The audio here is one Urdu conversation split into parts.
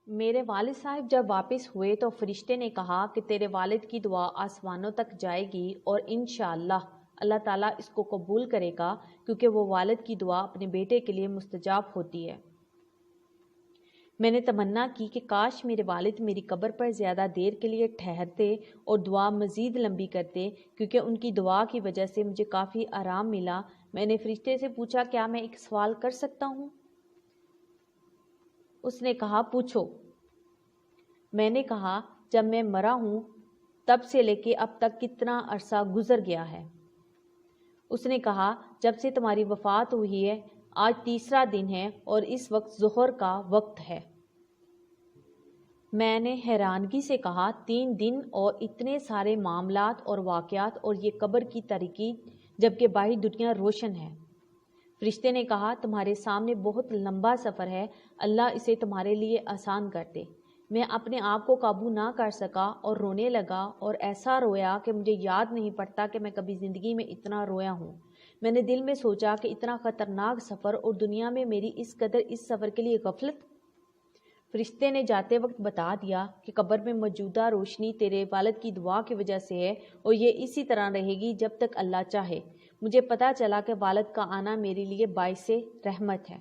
میرے والد صاحب جب واپس ہوئے تو فرشتے نے کہا کہ تیرے والد کی دعا آسمانوں تک جائے گی اور انشاءاللہ اللہ تعالیٰ اس کو قبول کرے گا، کیونکہ وہ والد کی دعا اپنے بیٹے کے لیے مستجاب ہوتی ہے۔ میں نے تمنا کی کہ کاش میرے والد میری قبر پر زیادہ دیر کے لیے ٹھہرتے اور دعا مزید لمبی کرتے، کیونکہ ان کی دعا کی وجہ سے مجھے کافی آرام ملا۔ میں نے فرشتے سے پوچھا، کیا میں ایک سوال کر سکتا ہوں؟ اس نے کہا، پوچھو۔ میں نے کہا، جب میں مرا ہوں تب سے لے کے اب تک کتنا عرصہ گزر گیا ہے؟ اس نے کہا، جب سے تمہاری وفات ہوئی ہے آج تیسرا دن ہے اور اس وقت ظہر کا وقت ہے۔ میں نے حیرانگی سے کہا، 3 دن اور اتنے سارے معاملات اور واقعات اور یہ قبر کی تاریکی جبکہ باہر دنیا روشن ہے۔ فرشتے نے کہا، تمہارے سامنے بہت لمبا سفر ہے، اللہ اسے تمہارے لیے آسان کر دے۔ میں اپنے آپ کو قابو نہ کر سکا اور رونے لگا اور ایسا رویا کہ مجھے یاد نہیں پڑتا کہ میں کبھی زندگی میں اتنا رویا ہوں۔ میں نے دل میں سوچا کہ اتنا خطرناک سفر اور دنیا میں میری اس قدر اس سفر کے لیے غفلت۔ فرشتے نے جاتے وقت بتا دیا کہ قبر میں موجودہ روشنی تیرے والد کی دعا کی وجہ سے ہے اور یہ اسی طرح رہے گی جب تک اللہ چاہے۔ مجھے پتہ چلا کہ والد کا آنا میرے لیے باعث رحمت ہے۔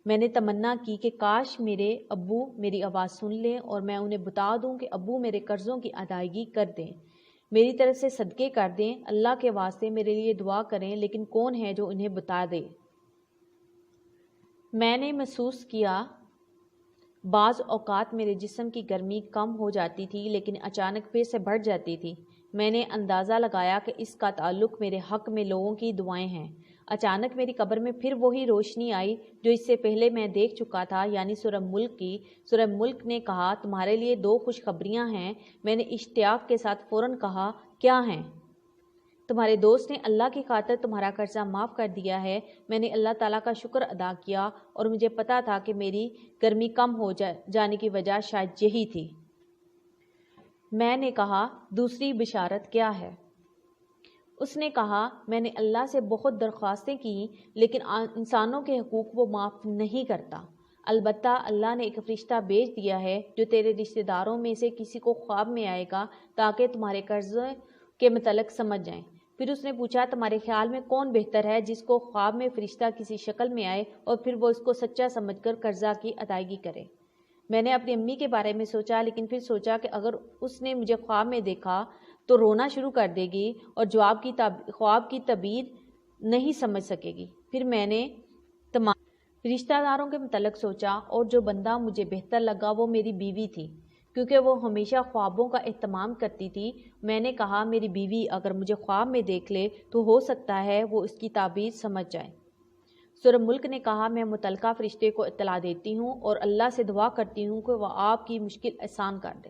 میں نے تمنا کی کہ کاش میرے ابو میری آواز سن لیں اور میں انہیں بتا دوں کہ ابو میرے قرضوں کی ادائیگی کر دیں، میری طرف سے صدقے کر دیں، اللہ کے واسطے میرے لیے دعا کریں، لیکن کون ہے جو انہیں بتا دے؟ میں نے محسوس کیا بعض اوقات میرے جسم کی گرمی کم ہو جاتی تھی لیکن اچانک پھر سے بڑھ جاتی تھی۔ میں نے اندازہ لگایا کہ اس کا تعلق میرے حق میں لوگوں کی دعائیں ہیں۔ اچانک میری قبر میں پھر وہی روشنی آئی جو اس سے پہلے میں دیکھ چکا تھا، یعنی سورہ ملک کی۔ سورہ ملک نے کہا، تمہارے لیے 2 خوشخبریاں ہیں۔ میں نے اشتیاق کے ساتھ فوراً کہا، کیا ہیں؟ تمہارے دوست نے اللہ کی خاطر تمہارا قرضہ معاف کر دیا ہے۔ میں نے اللہ تعالیٰ کا شکر ادا کیا اور مجھے پتا تھا کہ میری گرمی کم ہو جانے کی وجہ شاید یہی تھی۔ میں نے کہا، دوسری بشارت کیا ہے؟ اس نے کہا، میں نے اللہ سے بہت درخواستیں کی لیکن انسانوں کے حقوق وہ معاف نہیں کرتا۔ البتہ اللہ نے ایک فرشتہ بھیج دیا ہے جو تیرے رشتہ داروں میں سے کسی کو خواب میں آئے گا تاکہ تمہارے قرضے کے متعلق سمجھ جائیں۔ پھر اس نے پوچھا، تمہارے خیال میں کون بہتر ہے، جس کو خواب میں فرشتہ کسی شکل میں آئے اور پھر وہ اس کو سچا سمجھ کر قرضہ کی ادائیگی کرے؟ میں نے اپنی امی کے بارے میں سوچا لیکن پھر سوچا کہ اگر اس نے مجھے خواب میں دیکھا تو رونا شروع کر دے گی اور خواب کی تعبیر نہیں سمجھ سکے گی۔ پھر میں نے تمام رشتہ داروں کے متعلق سوچا اور جو بندہ مجھے بہتر لگا وہ میری بیوی تھی، کیونکہ وہ ہمیشہ خوابوں کا اہتمام کرتی تھی۔ میں نے کہا، میری بیوی اگر مجھے خواب میں دیکھ لے تو ہو سکتا ہے وہ اس کی تعبیر سمجھ جائے۔ سورہ ملک نے کہا، میں متعلقہ فرشتے کو اطلاع دیتی ہوں اور اللہ سے دعا کرتی ہوں کہ وہ آپ کی مشکل آسان کر دے۔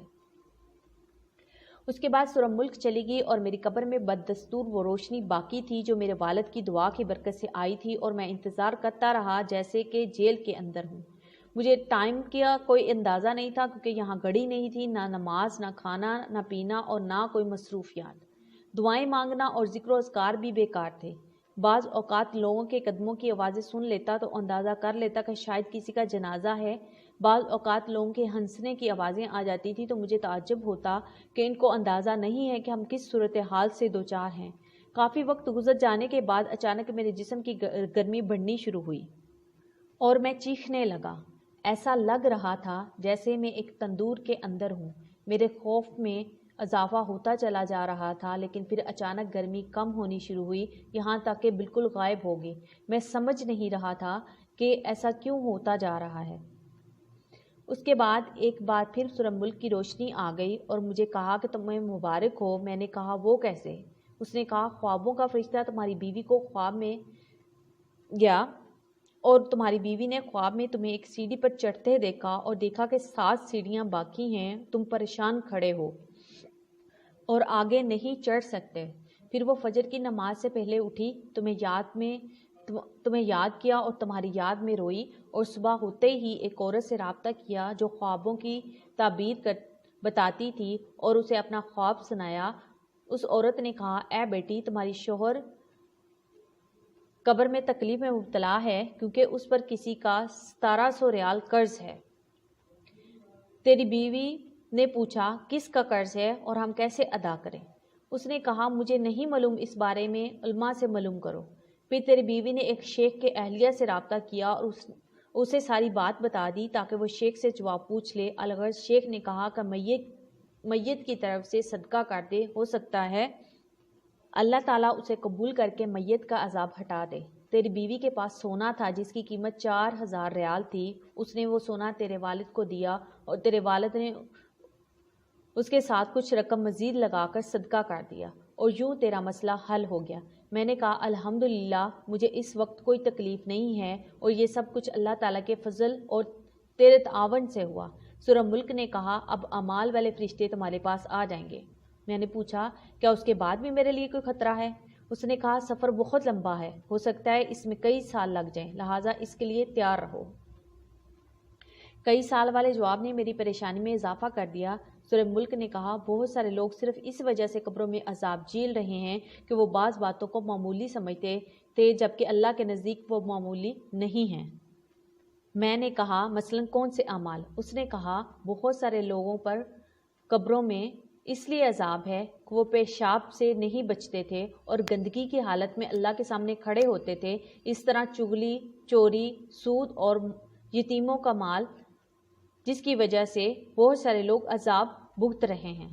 اس کے بعد سورہ ملک چلی گئی اور میری قبر میں بددستور وہ روشنی باقی تھی جو میرے والد کی دعا کی برکت سے آئی تھی، اور میں انتظار کرتا رہا جیسے کہ جیل کے اندر ہوں۔ مجھے ٹائم کا کوئی اندازہ نہیں تھا کیونکہ یہاں گھڑی نہیں تھی، نہ نماز، نہ کھانا، نہ پینا اور نہ کوئی مصروفیات۔ دعائیں مانگنا اور ذکر و اذکار بھی بیکار تھے۔ بعض اوقات لوگوں کے قدموں کی آوازیں سن لیتا تو اندازہ کر لیتا کہ شاید کسی کا جنازہ ہے۔ بعض اوقات لوگوں کے ہنسنے کی آوازیں آ جاتی تھی تو مجھے تعجب ہوتا کہ ان کو اندازہ نہیں ہے کہ ہم کس صورتحال سے دوچار ہیں۔ کافی وقت گزر جانے کے بعد اچانک میرے جسم کی گرمی بڑھنی شروع ہوئی اور میں چیخنے لگا۔ ایسا لگ رہا تھا جیسے میں ایک تندور کے اندر ہوں۔ میرے خوف میں اضافہ ہوتا چلا جا رہا تھا لیکن پھر اچانک گرمی کم ہونی شروع ہوئی، یہاں تک کہ بالکل غائب ہو گئی۔ میں سمجھ نہیں رہا تھا کہ ایسا کیوں ہوتا جا رہا ہے۔ اس کے بعد ایک بار پھر سورہ ملک کی روشنی آ گئی اور مجھے کہا کہ تمہیں مبارک ہو۔ میں نے کہا، وہ کیسے؟ اس نے کہا، خوابوں کا فرشتہ تمہاری بیوی کو خواب میں گیا اور تمہاری بیوی نے خواب میں تمہیں ایک سیڑھی پر چڑھتے دیکھا اور دیکھا کہ 7 سیڑھیاں باقی ہیں، تم پریشان کھڑے ہو اور آگے نہیں چڑھ سکتے۔ پھر وہ فجر کی نماز سے پہلے اٹھی، تمہیں یاد کیا اور تمہاری یاد میں روئی، اور صبح ہوتے ہی ایک عورت سے رابطہ کیا جو خوابوں کی تعبیر بتاتی تھی اور اسے اپنا خواب سنایا۔ اس عورت نے کہا، اے بیٹی، تمہاری شوہر قبر میں تکلیف میں مبتلا ہے کیونکہ اس پر کسی کا 1700 ریال قرض ہے۔ تیری بیوی نے پوچھا کس کا قرض ہے اور ہم کیسے ادا کریں؟ اس نے کہا مجھے نہیں معلوم، اس بارے میں علماء سے معلوم کرو۔ پھر تیری بیوی نے ایک شیخ کے اہلیہ سے رابطہ کیا اور اسے ساری بات بتا دی تاکہ وہ شیخ سے جواب پوچھ لے۔ الغرض شیخ نے کہا کہ میت کی طرف سے صدقہ کر دے، ہو سکتا ہے اللہ تعالیٰ اسے قبول کر کے میت کا عذاب ہٹا دے۔ تیری بیوی کے پاس سونا تھا جس کی قیمت 4000 ریال تھی، اس نے وہ سونا تیرے والد کو دیا اور تیرے والد نے اس کے ساتھ کچھ رقم مزید لگا کر صدقہ کر دیا، اور یوں تیرا مسئلہ حل ہو گیا۔ میں نے کہا الحمدللہ، مجھے اس وقت کوئی تکلیف نہیں ہے اور یہ سب کچھ اللہ تعالیٰ کے فضل اور تیرے تعاون سے ہوا۔ سورہ ملک نے کہا اب اعمال والے فرشتے تمہارے پاس آ جائیں گے۔ میں نے پوچھا کیا اس کے بعد بھی میرے لیے کوئی خطرہ ہے؟ اس نے کہا سفر بہت لمبا ہے، ہو سکتا ہے اس میں کئی سال لگ جائیں، لہٰذا اس کے لیے تیار رہو۔ کئی سال والے جواب نے میری پریشانی میں اضافہ کر دیا۔ سورہ ملک نے کہا بہت سارے لوگ صرف اس وجہ سے قبروں میں عذاب جھیل رہے ہیں کہ وہ بعض باتوں کو معمولی سمجھتے تھے جبکہ اللہ کے نزدیک وہ معمولی نہیں ہیں۔ میں نے کہا مثلاً کون سے اعمال؟ اس نے کہا بہت سارے لوگوں پر قبروں میں اس لیے عذاب ہے کہ وہ پیشاب سے نہیں بچتے تھے اور گندگی کی حالت میں اللہ کے سامنے کھڑے ہوتے تھے۔ اس طرح چغلی، چوری، سود اور یتیموں کا مال، جس کی وجہ سے بہت سارے لوگ عذاب بھگت رہے ہیں۔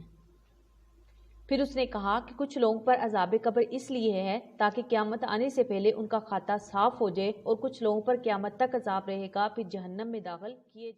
پھر اس نے کہا کہ کچھ لوگوں پر عذاب قبر اس لیے ہے تاکہ قیامت آنے سے پہلے ان کا کھاتہ صاف ہو جائے، اور کچھ لوگوں پر قیامت تک عذاب رہے گا، پھر جہنم میں داخل کیے جائیں۔